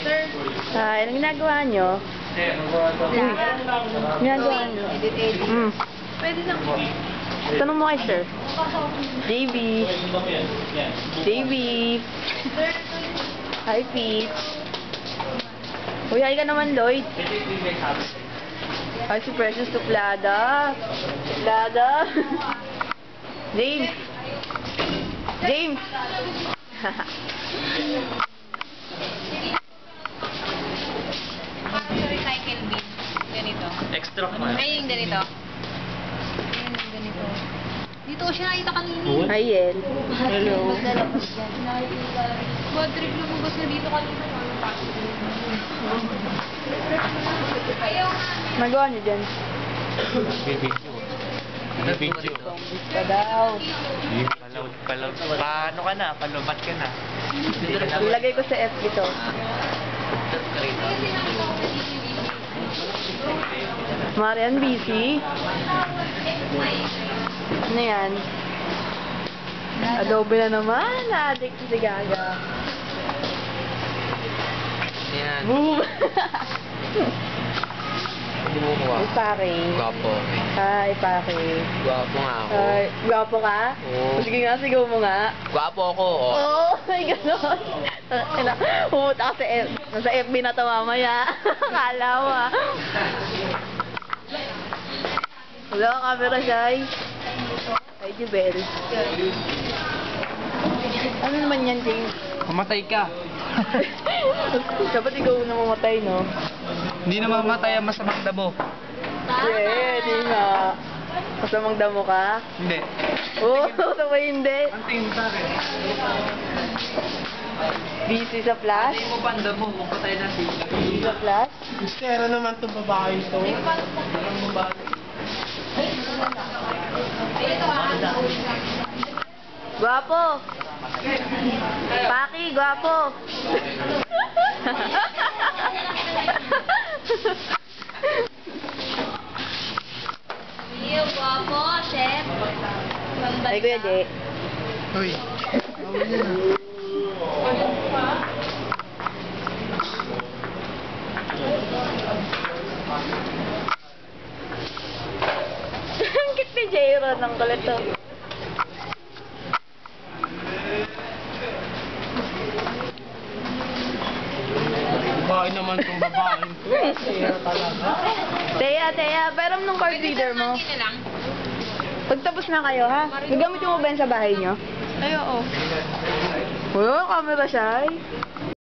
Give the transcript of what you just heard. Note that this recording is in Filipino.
Sir. Anong ginagawa nyo? Ginagawa nyo? Pwede lang po. Tanong mo kay sir. JB. JB. Hi, Peach. Uy, hi ka naman, Lloyd. Hi, si Precious Tuplada. Tuplada. James. James. Recycle bin. Ganito. Extra pa. Ay, yung ganito. Ayun, yung ganito. Dito ko siya nakita kanina. Hi, Yel. Hello. Bad trip lumabas na dito kanina. Ayaw nga. Magawa nyo dyan. Video. Pa daw. Palaw. Paano ka na? Palubat ka na. Ilagay ko sa FB to. Marian, busy. Ano yan? Adobe na naman. Na-addict si Gaga. Yan. Boom! Hindi mo kuha. Ay, pare. Gwapo. Hi, pare. Gwapo nga ako. Ay, gwapo ka? Oo. Sige nga, sigaw mo nga. Gwapo ako. Oh. Oo, may ganon. Pumunta ka sa nasa FB na to mamaya. Akala mo ah. Hello, camera shy. Hi, Jubel. Ano naman yan, James? Mamatay ka. Dapat ikaw na mamatay, no? Hindi na mamatay ang masamang damo. Hindi nga. Masamang damo ka? Hindi. Oo, sabay hindi. Ang tingin sa akin. Busy sa flash? Hindi mo panda mo. Mapatay na sila. Busy sa flash? Mistero naman itong babae ito. Guwapo! Paki, guwapo! Iyo, guwapo, chef. Ay, Kuya Jay. Uy. Ang cute ni Jayron. Ang kulit to. Babae naman itong babae ito. Mistero talaga. Teya, pero nung card reader mo. Hindi na lang. Pagtapos na kayo, ha? Gagamit mo ba yan sa bahay nyo? Ay, oo. Oo, camera shy.